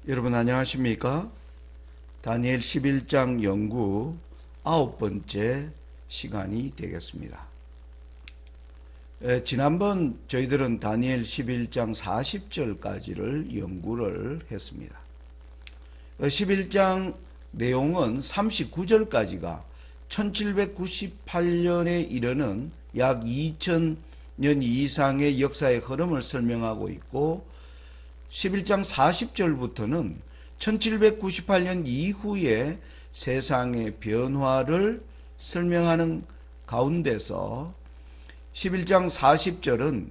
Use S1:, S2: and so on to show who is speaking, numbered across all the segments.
S1: 여러분 안녕하십니까? 다니엘 11장 연구 9번째 시간이 되겠습니다. 지난번 저희들은 다니엘 11장 40절까지를 연구를 했습니다. 11장 내용은 39절까지가 1798년에 이르는 약 2000년 이상의 역사의 흐름을 설명하고 있고 11장 40절부터는 1798년 이후의 세상의 변화를 설명하는 가운데서 11장 40절은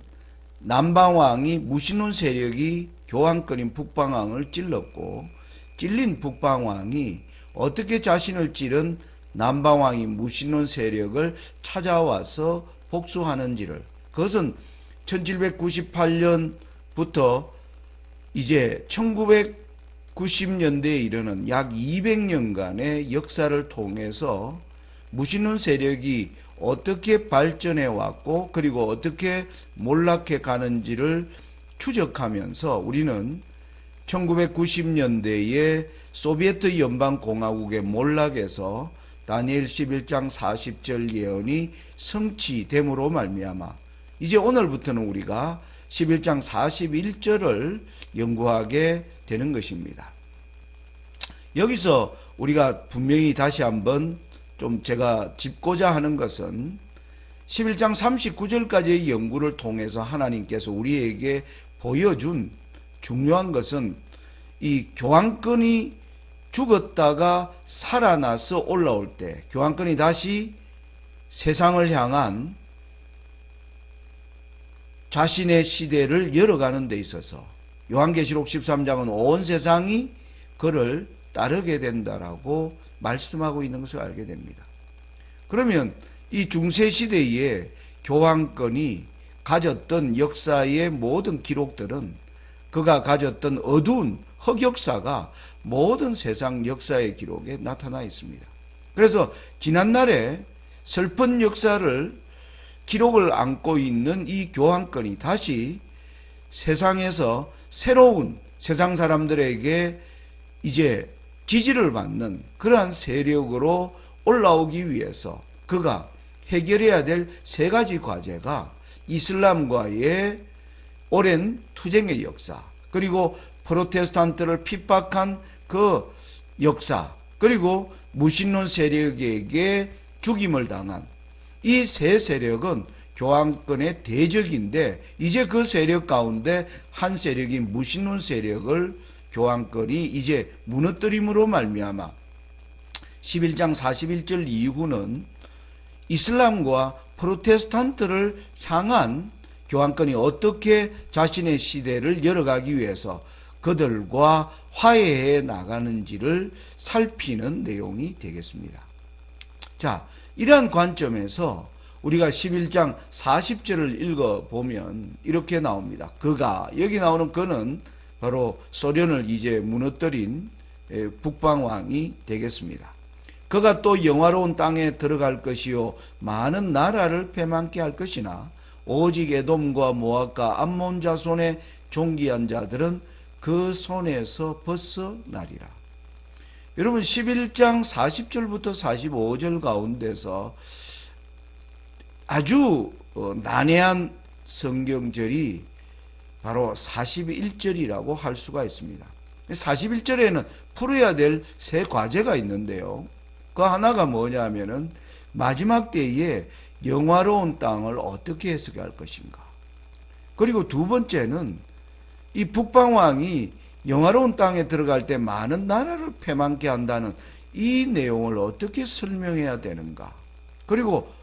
S1: 남방왕이 무신론 세력이 교황권인 북방왕을 찔렀고 찔린 북방왕이 어떻게 자신을 찌른 남방왕이 무신론 세력을 찾아와서 복수하는지를, 그것은 1798년부터 이제 1990년대에 이르는 약 200년간의 역사를 통해서 무신론 세력이 어떻게 발전해 왔고 그리고 어떻게 몰락해 가는지를 추적하면서 우리는 1990년대의 소비에트 연방공화국의 몰락에서 다니엘 11장 40절 예언이 성취됨으로 말미암아 이제 오늘부터는 우리가 11장 41절을 연구하게 되는 것입니다. 여기서 우리가 분명히 다시 한번 좀 제가 짚고자 하는 것은 11장 39절까지의 연구를 통해서 하나님께서 우리에게 보여준 중요한 것은 이 교황권이 죽었다가 살아나서 올라올 때 교황권이 다시 세상을 향한 자신의 시대를 열어가는 데 있어서 요한계시록 13장은 온 세상이 그를 따르게 된다라고 말씀하고 있는 것을 알게 됩니다. 그러면 이 중세시대에 교황권이 가졌던 역사의 모든 기록들은 그가 가졌던 어두운 흑역사가 모든 세상 역사의 기록에 나타나 있습니다. 그래서 지난날에 슬픈 역사를 기록을 안고 있는 이 교황권이 다시 세상에서 새로운 세상 사람들에게 이제 지지를 받는 그러한 세력으로 올라오기 위해서 그가 해결해야 될 세 가지 과제가 이슬람과의 오랜 투쟁의 역사, 그리고 프로테스탄트를 핍박한 그 역사, 그리고 무신론 세력에게 죽임을 당한 이 세 세력은 교황권의 대적인데 이제 그 세력 가운데 한 세력인 무신론 세력을 교황권이 이제 무너뜨림으로 말미암아 11장 41절 이후는 이슬람과 프로테스탄트를 향한 교황권이 어떻게 자신의 시대를 열어가기 위해서 그들과 화해해 나가는지를 살피는 내용이 되겠습니다. 자, 이러한 관점에서 우리가 11장 40절을 읽어보면 이렇게 나옵니다. 그가, 여기 나오는 그는 바로 소련을 이제 무너뜨린 북방왕이 되겠습니다. 그가 또 영화로운 땅에 들어갈 것이요 많은 나라를 패망케 할 것이나 오직 에돔과 모압과 암몬 자손의 존귀한 자들은 그 손에서 벗어나리라. 여러분 11장 40절부터 45절 가운데서 아주 난해한 성경절이 바로 41절이라고 할 수가 있습니다. 41절에는 풀어야 될 세 과제가 있는데요. 그 하나가 뭐냐면은 마지막 때에 영화로운 땅을 어떻게 해석할 것인가. 그리고 두 번째는 이 북방왕이 영화로운 땅에 들어갈 때 많은 나라를 패망케 한다는 이 내용을 어떻게 설명해야 되는가. 그리고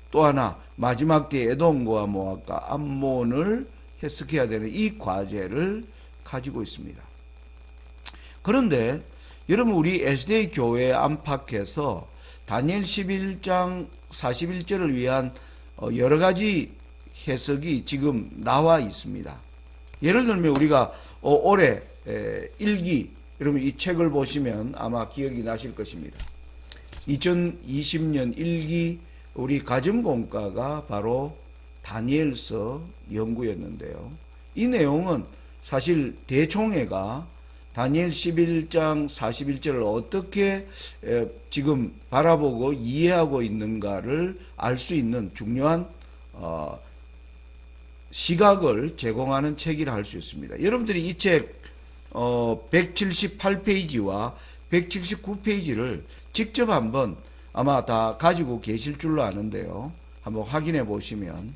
S1: 또 하나 마지막 때에 에돔과 모압과 암몬을 해석해야 되는 이 과제를 가지고 있습니다. 그런데 여러분 우리 SDA 교회 안팎에서 다니엘 11장 41절을 위한 여러 가지 해석이 지금 나와 있습니다. 예를 들면 우리가 올해 일기, 여러분 이 책을 보시면 아마 기억이 나실 것입니다. 2020년 일기 우리 가정공과가 바로 다니엘서 연구였는데요. 이 내용은 사실 대총회가 다니엘 11장 41절을 어떻게 지금 바라보고 이해하고 있는가를 알 수 있는 중요한 시각을 제공하는 책이라 할 수 있습니다. 여러분들이 이 책 178페이지와 179페이지를 직접 한번 아마 다 가지고 계실 줄로 아는데요. 한번 확인해 보시면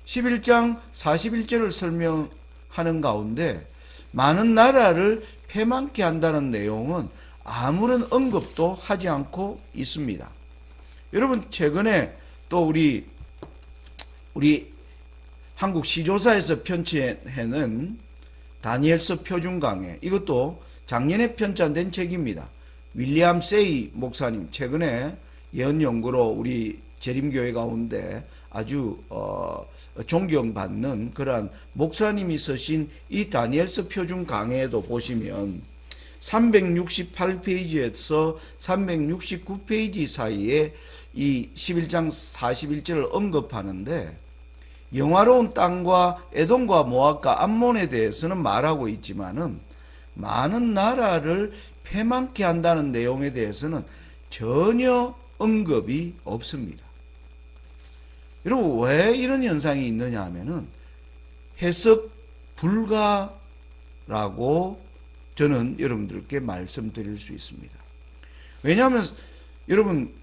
S1: 11장 41절을 설명하는 가운데 많은 나라를 패망케 한다는 내용은 아무런 언급도 하지 않고 있습니다. 여러분 최근에 또 우리 한국 시조사에서 편찬해낸 다니엘서 표준 강해, 이것도 작년에 편찬된 책입니다. 윌리엄 세이 목사님 최근에 예언 연구로 우리 재림교회 가운데 아주 존경받는 그러한 목사님이 쓰신 이 다니엘서 표준 강해에도 보시면 368페이지에서 369페이지 사이에 이 11장 41절을 언급하는데 영화로운 땅과 에돔과 모압과 암몬에 대해서는 말하고 있지만은 많은 나라를 패망케 한다는 내용에 대해서는 전혀 언급이 없습니다. 여러분 왜 이런 현상이 있느냐 하면은 해석 불가라고 저는 여러분들께 말씀드릴 수 있습니다. 왜냐하면 여러분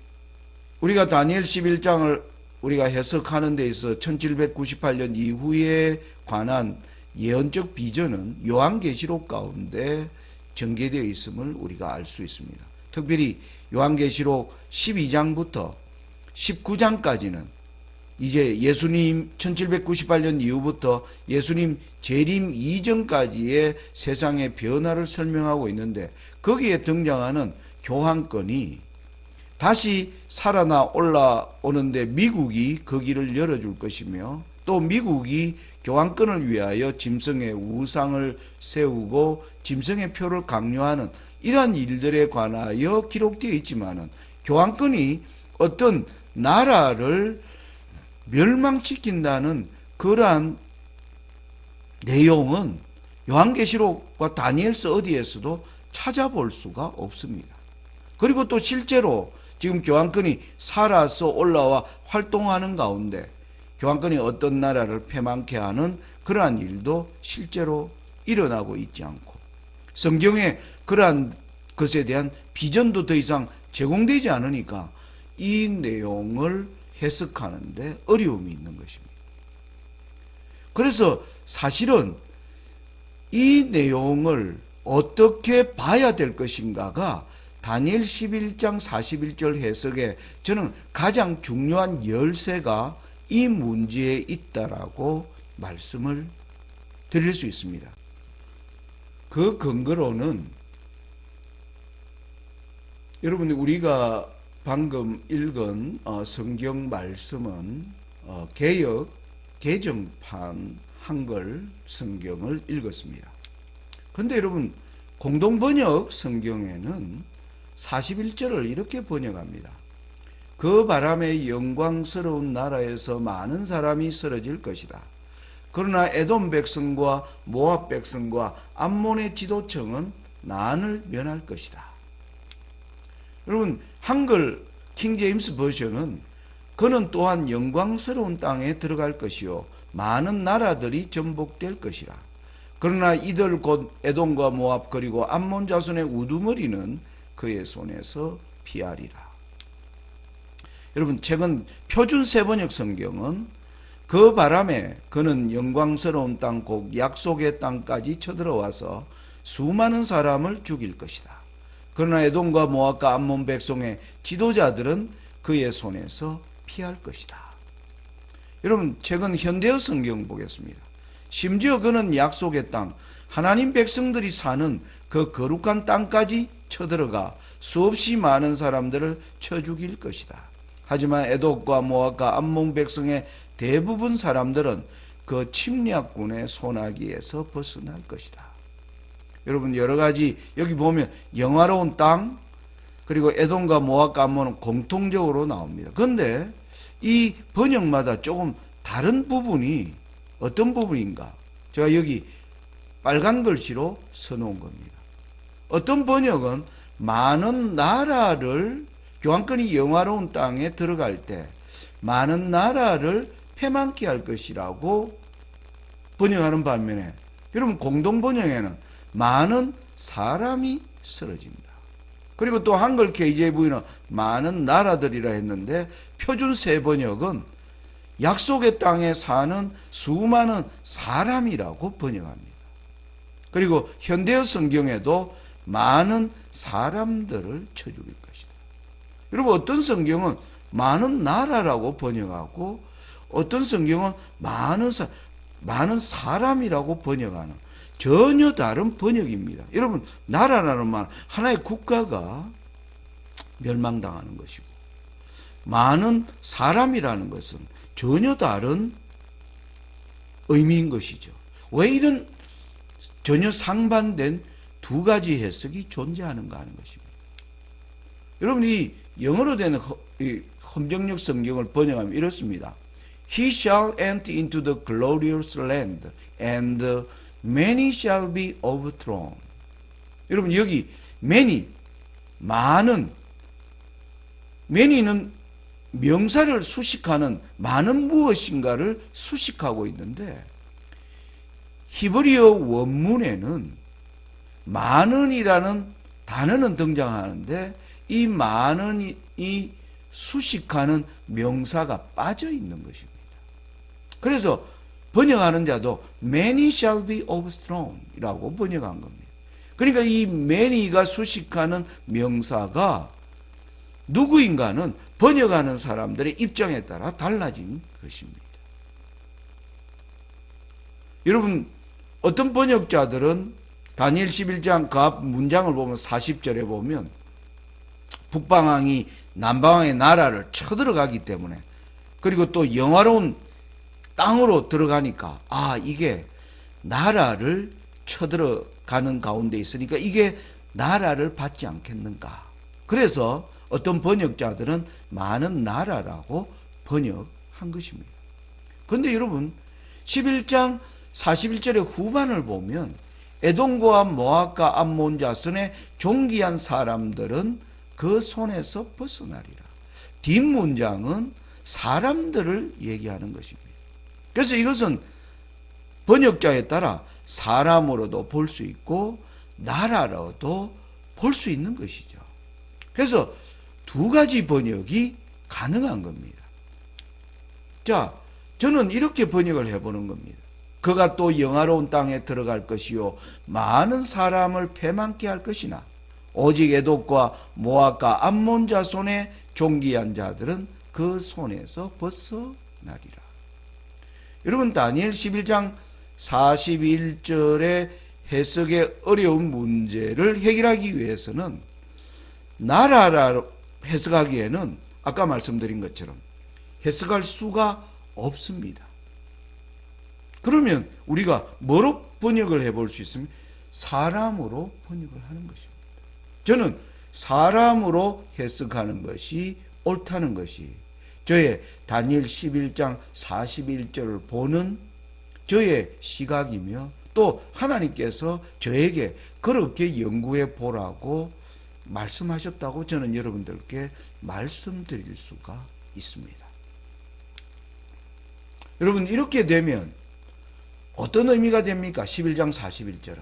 S1: 우리가 다니엘 11장을 우리가 해석하는 데 있어 1798년 이후에 관한 예언적 비전은 요한계시록 가운데 전개되어 있음을 우리가 알 수 있습니다. 특별히 요한계시록 12장부터 19장까지는 이제 예수님 1798년 이후부터 예수님 재림 이전까지의 세상의 변화를 설명하고 있는데 거기에 등장하는 교황권이 다시 살아나 올라오는데 미국이 그 길을 열어줄 것이며 또 미국이 교황권을 위하여 짐승의 우상을 세우고 짐승의 표를 강요하는 이러한 일들에 관하여 기록되어 있지만은 교황권이 어떤 나라를 멸망시킨다는 그러한 내용은 요한계시록과 다니엘서 어디에서도 찾아볼 수가 없습니다. 그리고 또 실제로 지금 교황권이 살아서 올라와 활동하는 가운데 교황권이 어떤 나라를 패망케 하는 그러한 일도 실제로 일어나고 있지 않고 성경에 그러한 것에 대한 비전도 더 이상 제공되지 않으니까 이 내용을 해석하는데 어려움이 있는 것입니다. 그래서 사실은 이 내용을 어떻게 봐야 될 것인가가 다니엘 11장 41절 해석에 저는 가장 중요한 열쇠가 이 문제에 있다라고 말씀을 드릴 수 있습니다. 그 근거로는 여러분들 우리가 방금 읽은 성경 말씀은 개역 개정판 한글 성경을 읽었습니다. 그런데 여러분 공동번역 성경에는 41절을 이렇게 번역합니다. 그 바람에 영광스러운 나라에서 많은 사람이 쓰러질 것이다. 그러나 에돔 백성과 모압 백성과 암몬의 지도층은 난을 면할 것이다. 여러분 한글 킹제임스 버전은 그는 또한 영광스러운 땅에 들어갈 것이요 많은 나라들이 전복될 것이라. 그러나 이들 곧 에돔과 모압 그리고 암몬 자손의 우두머리는 그의 손에서 피하리라. 여러분 최근 표준 세번역 성경은 그 바람에 그는 영광스러운 땅 곧 약속의 땅까지 쳐들어와서 수많은 사람을 죽일 것이다. 그러나 에돔과 모압과 암몬 백성의 지도자들은 그의 손에서 피할 것이다. 여러분 최근 현대어 성경 보겠습니다. 심지어 그는 약속의 땅 하나님 백성들이 사는 그 거룩한 땅까지 쳐들어가 수없이 많은 사람들을 쳐 죽일 것이다. 하지만 에돔과 모압과 암몬 백성의 대부분 사람들은 그 침략군의 손아귀에서 벗어날 것이다. 여러분 여러 가지 여기 보면 영화로운 땅 그리고 에돔과 모압과 암몬은 공통적으로 나옵니다. 그런데 이 번역마다 조금 다른 부분이 어떤 부분인가? 제가 여기 빨간 글씨로 써놓은 겁니다. 어떤 번역은 많은 나라를, 교환권이 영화로운 땅에 들어갈 때 많은 나라를 패망케 할 것이라고 번역하는 반면에, 여러분 공동 번역에는 많은 사람이 쓰러진다. 그리고 또 한글 KJV는 많은 나라들이라 했는데 표준 새 번역은 약속의 땅에 사는 수많은 사람이라고 번역합니다. 그리고 현대어 성경에도 많은 사람들을 쳐죽일 것이다. 여러분 어떤 성경은 많은 나라라고 번역하고 어떤 성경은 많은 사람이라고 번역하는 전혀 다른 번역입니다. 여러분 나라라는 말, 하나의 국가가 멸망당하는 것이고 많은 사람이라는 것은 전혀 다른 의미인 것이죠. 왜 이런 전혀 상반된 두 가지 해석이 존재하는가 하는 것입니다. 여러분 이 영어로 된 헌정역 성경을 번역하면 이렇습니다. He shall enter into the glorious land and many shall be overthrown. 여러분 여기 many, 많은, many는 명사를 수식하는 많은 무엇인가를 수식하고 있는데 히브리어 원문에는 많은이라는 단어는 등장하는데 이 많은이 수식하는 명사가 빠져 있는 것입니다. 그래서 번역하는 자도 many shall be overthrown 이라고 번역한 겁니다. 그러니까 이 many가 수식하는 명사가 누구인가는 번역하는 사람들의 입장에 따라 달라진 것입니다. 여러분 어떤 번역자들은 다니엘 11장 그 앞 문장을 보면 40절에 보면 북방왕이 남방왕의 나라를 쳐들어가기 때문에 그리고 또 영화로운 땅으로 들어가니까 이게 나라를 쳐들어가는 가운데 있으니까 이게 나라를 받지 않겠는가. 그래서 어떤 번역자들은 많은 나라라고 번역한 것입니다. 그런데 여러분 11장 41절의 후반을 보면 에돔과 모압과 암몬 자손의 존귀한 사람들은 그 손에서 벗어나리라. 뒷문장은 사람들을 얘기하는 것입니다. 그래서 이것은 번역자에 따라 사람으로도 볼 수 있고 나라로도 볼 수 있는 것이죠. 그래서 두 가지 번역이 가능한 겁니다. 자, 저는 이렇게 번역을 해보는 겁니다. 그가 또 영화로운 땅에 들어갈 것이요 많은 사람을 패망케 할 것이나 오직 에돔과 모압과 암몬 자손의 존귀한 자들은 그 손에서 벗어나리라. 여러분 다니엘 11장 41절의 해석의 어려운 문제를 해결하기 위해서는 나라라 해석하기에는 아까 말씀드린 것처럼 해석할 수가 없습니다. 그러면 우리가 뭐로 번역을 해볼 수 있습니까? 사람으로 번역을 하는 것입니다. 저는 사람으로 해석하는 것이 옳다는 것이 저의 다니엘 11장 41절을 보는 저의 시각이며 또 하나님께서 저에게 그렇게 연구해 보라고 말씀하셨다고 저는 여러분들께 말씀드릴 수가 있습니다. 여러분 이렇게 되면 어떤 의미가 됩니까? 11장 41절은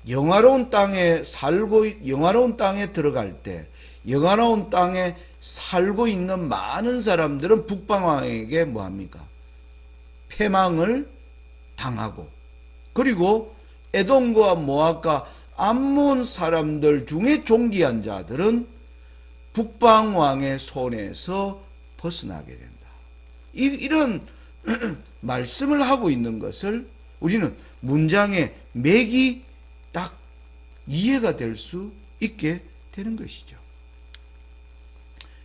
S1: 영화로운 땅에 들어갈 때 영화로운 땅에 살고 있는 많은 사람들은 북방왕에게 뭐합니까? 패망을 당하고 그리고 에돔과 모압과 암몬 사람들 중에 존귀한 자들은 북방왕의 손에서 벗어나게 된다. 이런 말씀을 하고 있는 것을 우리는 문장의 맥이 딱 이해가 될 수 있게 되는 것이죠.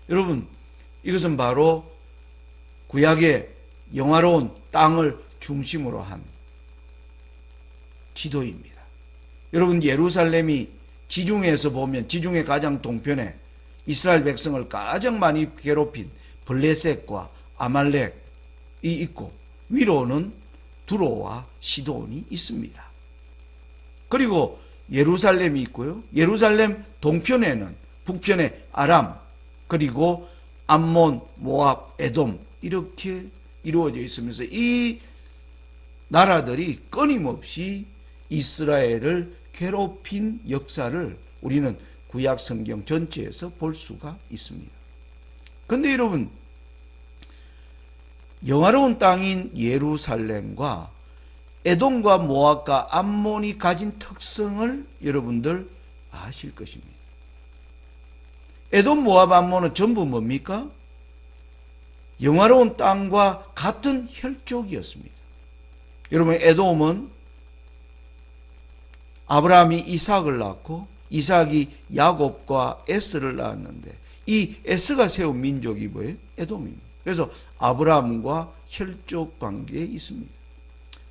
S1: 여러분 이것은 바로 구약의 영화로운 땅을 중심으로 한 지도입니다. 여러분 예루살렘이 지중해에서 보면 지중해 가장 동편에 이스라엘 백성을 가장 많이 괴롭힌 블레셋과 아말렉이 있고 위로는 두로와 시돈이 있습니다. 그리고 예루살렘이 있고요. 예루살렘 동편에는 북편에 아람, 그리고 암몬, 모압, 에돔 이렇게 이루어져 있으면서 이 나라들이 끊임없이 이스라엘을 괴롭힌 역사를 우리는 구약 성경 전체에서 볼 수가 있습니다. 근데 여러분, 영화로운 땅인 예루살렘과 에돔과 모압과 암몬이 가진 특성을 여러분들 아실 것입니다. 에돔, 모압, 암몬은 전부 뭡니까? 영화로운 땅과 같은 혈족이었습니다. 여러분, 에돔은 아브라함이 이삭을 낳고 이삭이 야곱과 에스를 낳았는데 이 에스가 세운 민족이 뭐예요? 에돔입니다. 그래서 아브라함과 혈족 관계에 있습니다.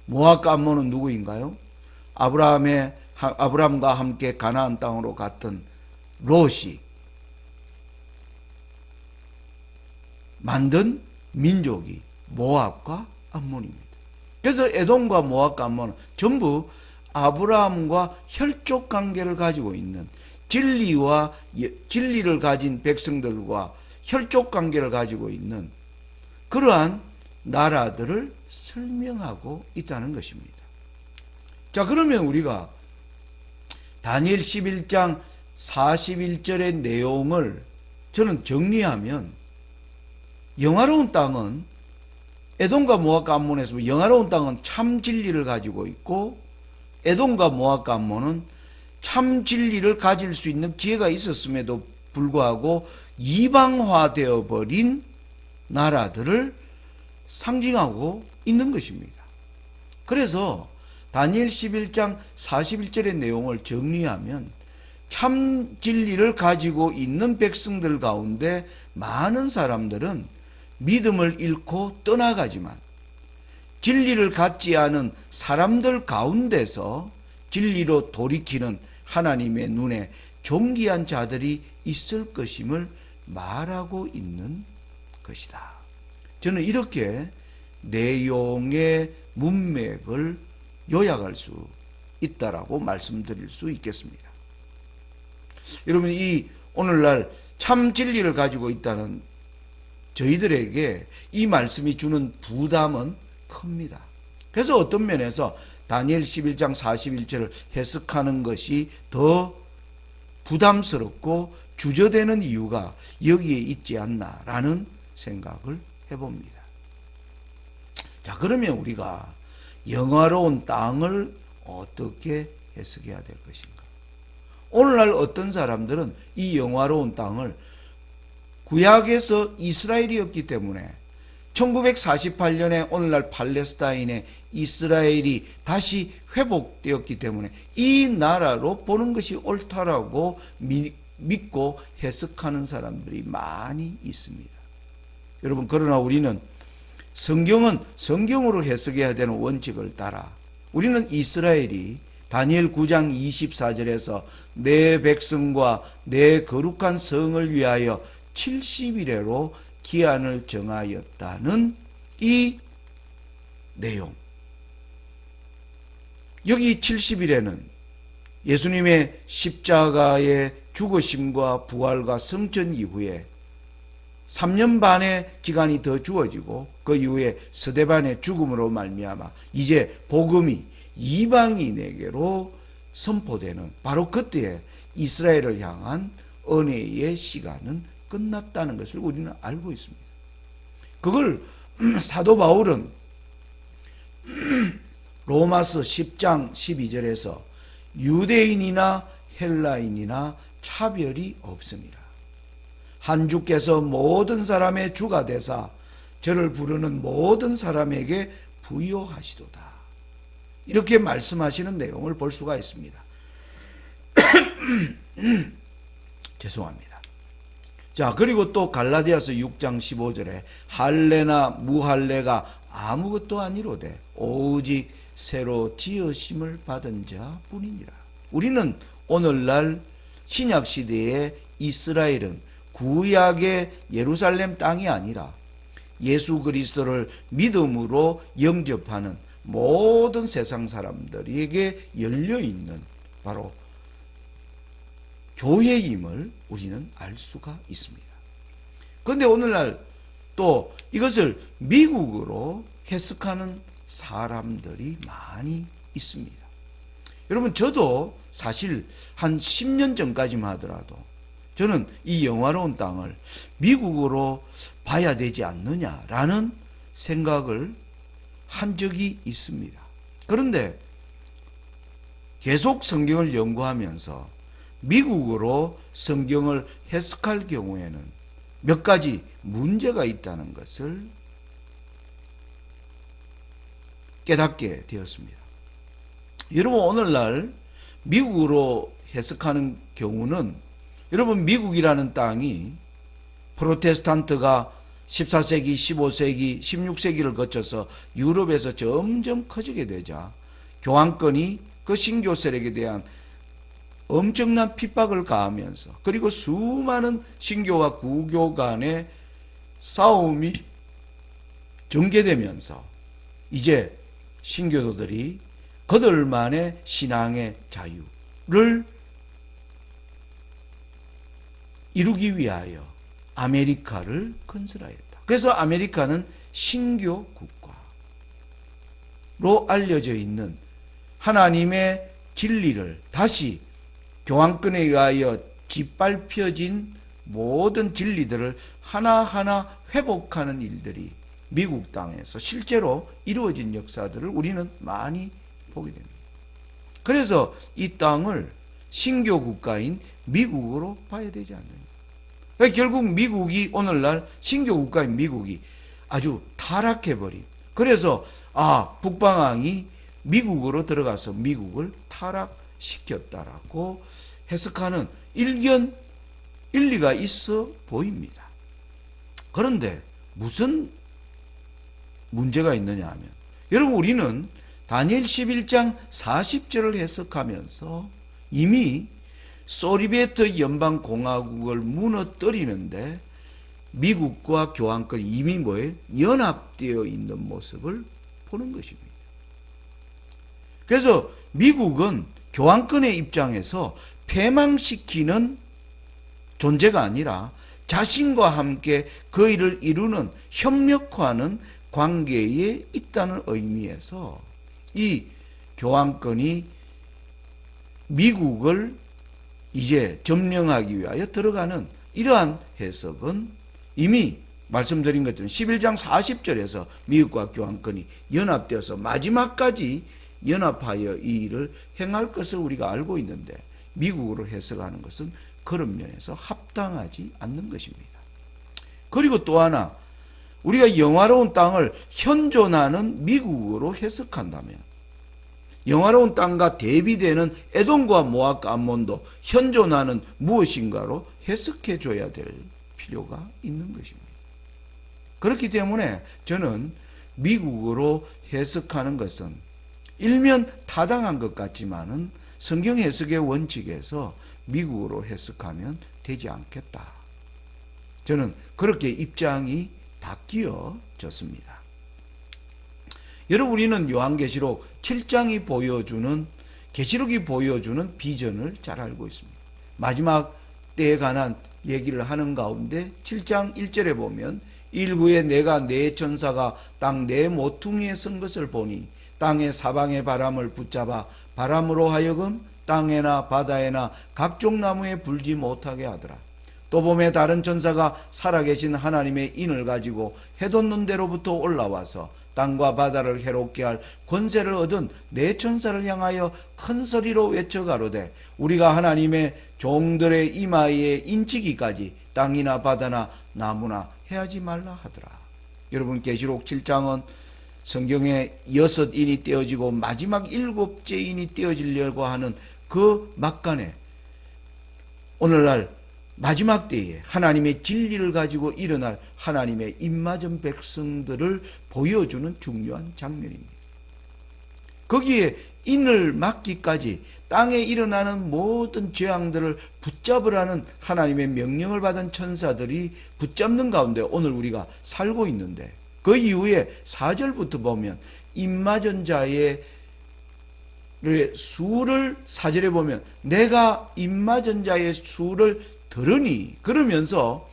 S1: 모압과 암몬은 누구인가요? 아브라함과 함께 가나안 땅으로 갔던 롯이 만든 민족이 모압과 암몬입니다. 그래서 에돔과 모압과 암몬은 전부 아브라함과 혈족 관계를 가지고 있는 진리를 가진 백성들과 혈족 관계를 가지고 있는 그러한 나라들을 설명하고 있다는 것입니다. 자, 그러면 우리가 다니엘 11장 41절의 내용을 저는 정리하면 영화로운 땅은 에돔과 모압과 암몬에서 영화로운 땅은 참 진리를 가지고 있고 에돔과 모압과 암몬은 참 진리를 가질 수 있는 기회가 있었음에도 불구하고 이방화되어 버린 나라들을 상징하고 있는 것입니다. 그래서 다니엘 11장 41절의 내용을 정리하면 참 진리를 가지고 있는 백성들 가운데 많은 사람들은 믿음을 잃고 떠나가지만 진리를 갖지 않은 사람들 가운데서 진리로 돌이키는 하나님의 눈에 존귀한 자들이 있을 것임을 말하고 있는 것이다. 저는 이렇게 내용의 문맥을 요약할 수 있다라고 말씀드릴 수 있겠습니다. 여러분, 이 오늘날 참 진리를 가지고 있다는 저희들에게 이 말씀이 주는 부담은 큽니다. 그래서 어떤 면에서 다니엘 11장 41절을 해석하는 것이 더 부담스럽고 주저되는 이유가 여기에 있지 않나라는 생각을 해봅니다. 자, 그러면 우리가 영화로운 땅을 어떻게 해석해야 될 것인가? 오늘날 어떤 사람들은 이 영화로운 땅을 구약에서 이스라엘이었기 때문에 1948년에 오늘날 팔레스타인의 이스라엘이 다시 회복되었기 때문에 이 나라로 보는 것이 옳다라고 믿고 해석하는 사람들이 많이 있습니다. 여러분, 그러나 우리는 성경은 성경으로 해석해야 되는 원칙을 따라 우리는 이스라엘이 다니엘 9장 24절에서 내 백성과 내 거룩한 성을 위하여 70일에로 기한을 정하였다는 이 내용, 여기 70일에는 예수님의 십자가의 죽으심과 부활과 성천 이후에 3년 반의 기간이 더 주어지고 그 이후에 스데반의 죽음으로 말미암아 이제 복음이 이방인에게로 선포되는 바로 그때에 이스라엘을 향한 은혜의 시간은 끝났다는 것을 우리는 알고 있습니다. 그걸 사도 바울은 로마서 10장 12절에서 유대인이나 헬라인이나 차별이 없습니다. 한 주께서 모든 사람의 주가 되사 저를 부르는 모든 사람에게 부요하시도다. 이렇게 말씀하시는 내용을 볼 수가 있습니다. 죄송합니다. 자, 그리고 또 갈라디아서 6장 15절에 할례나 무할례가 아무것도 아니로되 오직 새로 지으심을 받은 자뿐이니라. 우리는 오늘날 신약시대의 이스라엘은 구약의 예루살렘 땅이 아니라 예수 그리스도를 믿음으로 영접하는 모든 세상 사람들에게 열려있는 바로 교회임을 우리는 알 수가 있습니다. 그런데 오늘날 또 이것을 미국으로 해석하는 사람들이 많이 있습니다. 여러분, 저도 사실 한 10년 전까지만 하더라도 저는 이 영화로운 땅을 미국으로 봐야 되지 않느냐라는 생각을 한 적이 있습니다. 그런데 계속 성경을 연구하면서 미국으로 성경을 해석할 경우에는 몇 가지 문제가 있다는 것을 깨닫게 되었습니다. 여러분, 오늘날 미국으로 해석하는 경우는, 여러분, 미국이라는 땅이 프로테스탄트가 14세기, 15세기, 16세기를 거쳐서 유럽에서 점점 커지게 되자 교황권이 그 신교 세력에 대한 엄청난 핍박을 가하면서, 그리고 수많은 신교와 구교 간의 싸움이 전개되면서 이제 신교도들이 그들만의 신앙의 자유를 이루기 위하여 아메리카를 건설하였다. 그래서 아메리카는 신교 국가로 알려져 있는 하나님의 진리를 다시 교황권에 의하여 짓밟혀진 모든 진리들을 하나하나 회복하는 일들이 미국 땅에서 실제로 이루어진 역사들을 우리는 많이 보게 됩니다. 그래서 이 땅을 신교 국가인 미국으로 봐야 되지 않느냐. 그러니까 결국 미국이, 오늘날 신교 국가인 미국이 아주 타락해버린, 그래서 북방왕이 미국으로 들어가서 미국을 타락시켰다라고 해석하는 일리가 있어 보입니다. 그런데 무슨 문제가 있느냐 하면, 여러분, 우리는 다니엘 11장 40절을 해석하면서 이미 소비에트 연방공화국을 무너뜨리는데 미국과 교황권이 이미 연합되어 있는 모습을 보는 것입니다. 그래서 미국은 교황권의 입장에서 패망시키는 존재가 아니라 자신과 함께 그 일을 이루는, 협력하는 관계에 있다는 의미에서 이 교황권이 미국을 이제 점령하기 위하여 들어가는 이러한 해석은 이미 말씀드린 것처럼 11장 40절에서 미국과 교황권이 연합되어서 마지막까지 연합하여 이 일을 행할 것을 우리가 알고 있는데, 미국으로 해석하는 것은 그런 면에서 합당하지 않는 것입니다. 그리고 또 하나, 우리가 영화로운 땅을 현존하는 미국으로 해석한다면 영화로운 땅과 대비되는 에돔과 모압과 암몬도 현존하는 무엇인가로 해석해 줘야 될 필요가 있는 것입니다. 그렇기 때문에 저는 미국으로 해석하는 것은 일면 타당한 것 같지만은 성경 해석의 원칙에서 미국으로 해석하면 되지 않겠다. 저는 그렇게 입장이 바뀌어졌습니다. 여러분, 우리는 요한계시록 7장이 보여주는, 계시록이 보여주는 비전을 잘 알고 있습니다. 마지막 때에 관한 얘기를 하는 가운데 7장 1절에 보면, 일구에 내가 네 천사가 땅 네 모퉁이에 선 것을 보니 땅의 사방의 바람을 붙잡아 바람으로 하여금 땅에나 바다에나 각종 나무에 불지 못하게 하더라. 또 봄에 다른 천사가 살아계신 하나님의 인을 가지고 해돋는 데로부터 올라와서 땅과 바다를 해롭게 할 권세를 얻은 네 천사를 향하여 큰 소리로 외쳐 가로되, 우리가 하나님의 종들의 이마에 인치기까지 땅이나 바다나 나무나 해하지 말라 하더라. 여러분, 계시록 7장은 성경에 6인이 떼어지고 마지막 7째 인이 떼어지려고 하는 그 막간에, 오늘날 마지막 때에 하나님의 진리를 가지고 일어날 하나님의 입맞은 백성들을 보여주는 중요한 장면입니다. 거기에 인을 막기까지 땅에 일어나는 모든 재앙들을 붙잡으라는 하나님의 명령을 받은 천사들이 붙잡는 가운데 오늘 우리가 살고 있는데, 그 이후에 4절부터 보면 입맞은 자의 수를 4절에 보면 내가 인마전자의 수를 들으니 그러면서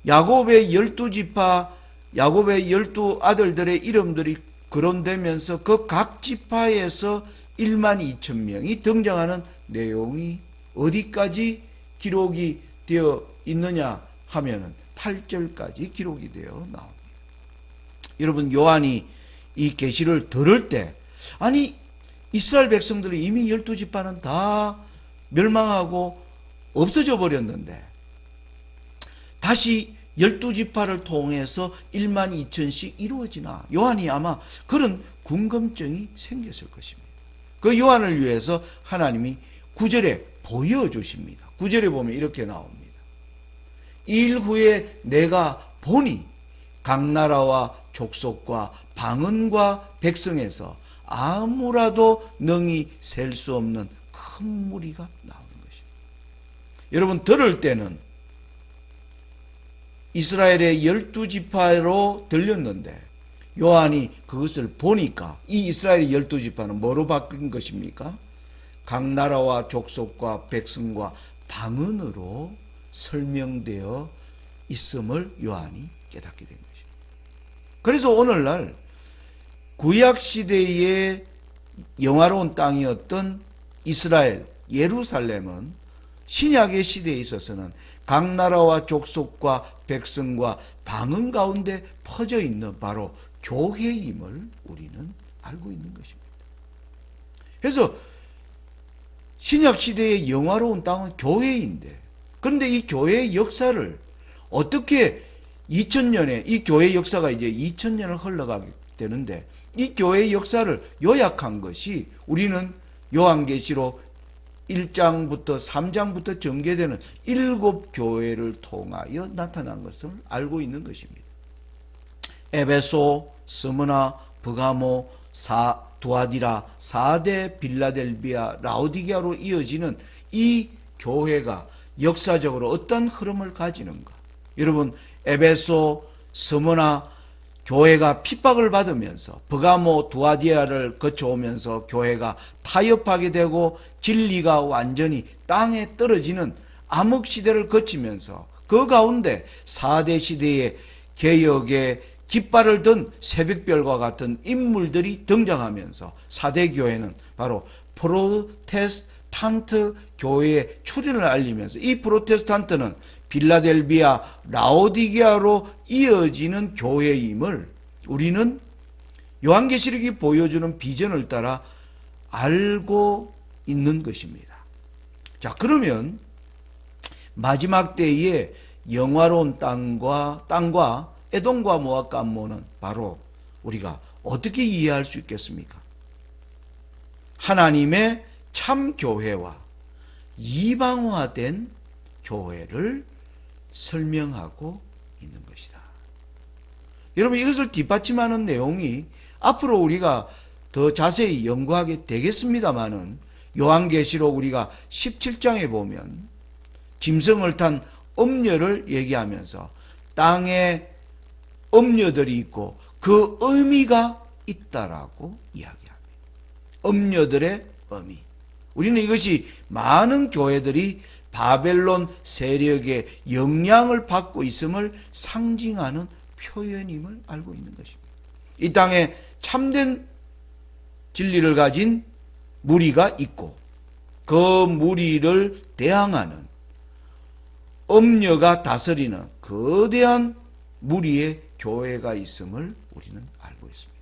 S1: 야곱의 12지파 야곱의 12아들들의 이름들이 거론되면서 그 각 지파에서 1만 2천 명이 등장하는 내용이 어디까지 기록이 되어 있느냐 하면은 8절까지 기록이 되어 나옵니다. 여러분, 요한이 이 계시를 들을 때 아니 이스라엘 백성들이 이미 12지파는 다 멸망하고 없어져 버렸는데 다시 12지파를 통해서 1만 2천씩 이루어지나, 요한이 아마 그런 궁금증이 생겼을 것입니다. 그 요한을 위해서 하나님이 9절에 보여주십니다. 9절에 보면 이렇게 나옵니다. 일 후에 내가 보니 각 나라와 족속과 방언과 백성에서 아무라도 능히 셀 수 없는 큰 무리가 나오는 것입니다. 여러분, 들을 때는 이스라엘의 12지파로 들렸는데 요한이 그것을 보니까 이 이스라엘의 12지파는 뭐로 바뀐 것입니까? 각 나라와 족속과 백성과 방언으로 설명되어 있음을 요한이 깨닫게 된 것입니다. 그래서 오늘날 구약시대의 영화로운 땅이었던 이스라엘, 예루살렘은 신약의 시대에 있어서는 각 나라와 족속과 백성과 방언 가운데 퍼져 있는 바로 교회임을 우리는 알고 있는 것입니다. 그래서 신약 시대의 영화로운 땅은 교회인데, 그런데 이 교회의 역사를 어떻게 2000년에 이 교회 역사가 이제 2000년을 흘러가게 되는데 이 교회의 역사를 요약한 것이 우리는 요한계시록 1장부터 3장부터 전개되는 7교회를 통하여 나타난 것을 알고 있는 것입니다. 에베소, 스무나, 브가모, 두아디라, 사데, 빌라델비아, 라오디게아로 이어지는 이 교회가 역사적으로 어떤 흐름을 가지는가? 여러분, 에베소, 스무나 교회가 핍박을 받으면서 브가모, 두아디아를 거쳐오면서 교회가 타협하게 되고 진리가 완전히 땅에 떨어지는 암흑시대를 거치면서 그 가운데 4대 시대의 개혁의 깃발을 든 새벽별과 같은 인물들이 등장하면서 4대 교회는 바로 프로테스탄트 교회의 출현을 알리면서 이 프로테스탄트는 빌라델비아, 라오디게아로 이어지는 교회임을 우리는 요한계시록이 보여주는 비전을 따라 알고 있는 것입니다. 자, 그러면 마지막 때의 영화로운 땅과 에돔과 모압과 암몬은 바로 우리가 어떻게 이해할 수 있겠습니까? 하나님의 참 교회와 이방화된 교회를 설명하고 있는 것이다. 여러분, 이것을 뒷받침하는 내용이 앞으로 우리가 더 자세히 연구하게 되겠습니다마는 요한계시록 우리가 17장에 보면 짐승을 탄 엄녀를 얘기하면서 땅에 엄녀들이 있고 그 의미가 있다라고 이야기합니다. 엄녀들의 의미. 우리는 이것이 많은 교회들이 바벨론 세력의 영향을 받고 있음을 상징하는 표현임을 알고 있는 것입니다. 이 땅에 참된 진리를 가진 무리가 있고 그 무리를 대항하는 엄녀가 다스리는 거대한 무리의 교회가 있음을 우리는 알고 있습니다.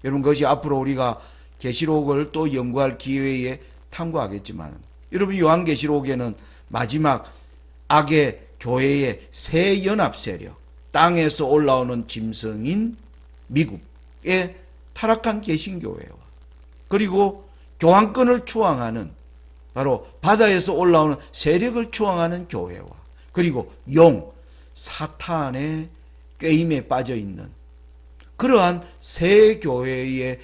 S1: 여러분, 그것이 앞으로 우리가 계시록을 또 연구할 기회에 탐구하겠지만 여러분, 요한계시록에는 마지막 악의 교회의 새 연합 세력, 땅에서 올라오는 짐승인 미국의 타락한 개신교회와 그리고 교황권을 추앙하는 바로 바다에서 올라오는 세력을 추앙하는 교회와 그리고 사탄의 꾀임에 빠져 있는 그러한 새 교회의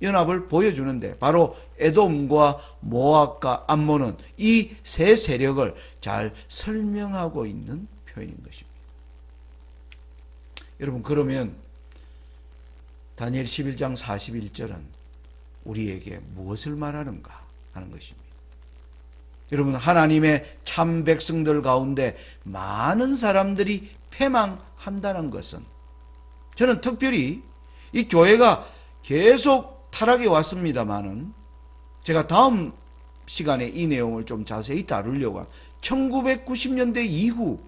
S1: 연합을 보여주는데 바로 에돔과 모압과 암몬은 이 세 세력을 잘 설명하고 있는 표현인 것입니다. 여러분, 그러면 다니엘 11장 41절은 우리에게 무엇을 말하는가 하는 것입니다. 여러분, 하나님의 참 백성들 가운데 많은 사람들이 패망한다는 것은, 저는 특별히 이 교회가 계속 타락해 왔습니다마는 제가 다음 시간에 이 내용을 좀 자세히 다루려고 합니다. 1990년대 이후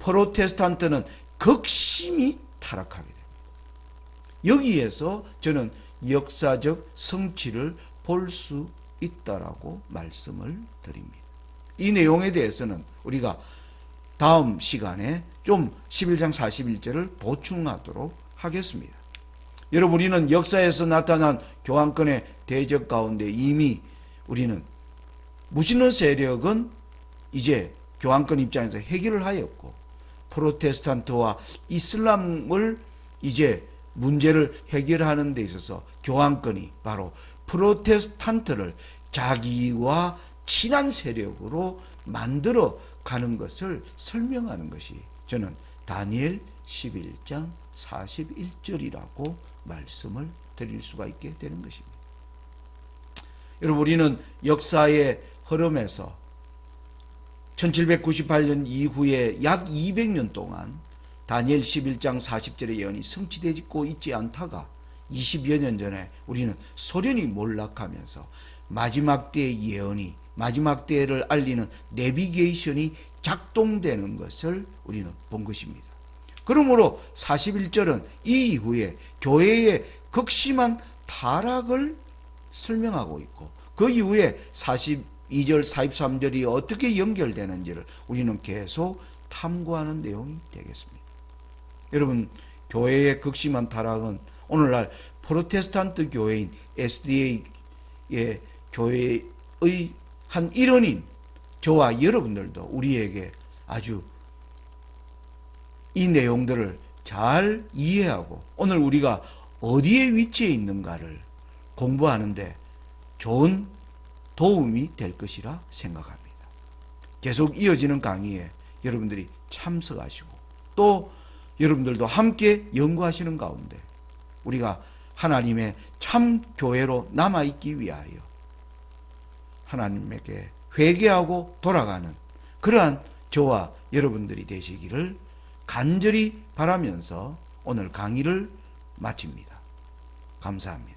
S1: 프로테스탄트는 극심히 타락하게 됩니다. 여기에서 저는 역사적 성취를 볼 수 있다라고 말씀을 드립니다. 이 내용에 대해서는 우리가 다음 시간에 좀 11장 41절을 보충하도록 하겠습니다. 여러분, 우리는 역사에서 나타난 교황권의 대적 가운데 이미 우리는 무신론 세력은 이제 교황권 입장에서 해결을 하였고, 프로테스탄트와 이슬람을 이제 문제를 해결하는 데 있어서 교황권이 바로 프로테스탄트를 자기와 친한 세력으로 만들어 가는 것을 설명하는 것이 저는 다니엘 11장 41절이라고 말씀을 드릴 수가 있게 되는 것입니다. 여러분, 우리는 역사의 흐름에서 1798년 이후에 약 200년 동안 다니엘 11장 40절의 예언이 성취되고 있지 않다가 20여 년 전에 우리는 소련이 몰락하면서 마지막 때의 예언이, 마지막 때를 알리는 내비게이션이 작동되는 것을 우리는 본 것입니다. 그러므로 41절은 이 이후에 교회의 극심한 타락을 설명하고 있고, 그 이후에 42절, 43절이 어떻게 연결되는지를 우리는 계속 탐구하는 내용이 되겠습니다. 여러분, 교회의 극심한 타락은 오늘날 프로테스탄트 교회인 SDA의 교회의 한 일원인 저와 여러분들도 우리에게 아주 이 내용들을 잘 이해하고 오늘 우리가 어디에 위치해 있는가를 공부하는데 좋은 도움이 될 것이라 생각합니다. 계속 이어지는 강의에 여러분들이 참석하시고 또 여러분들도 함께 연구하시는 가운데 우리가 하나님의 참 교회로 남아있기 위하여 하나님에게 회개하고 돌아가는 그러한 저와 여러분들이 되시기를 간절히 바라면서 오늘 강의를 마칩니다. 감사합니다.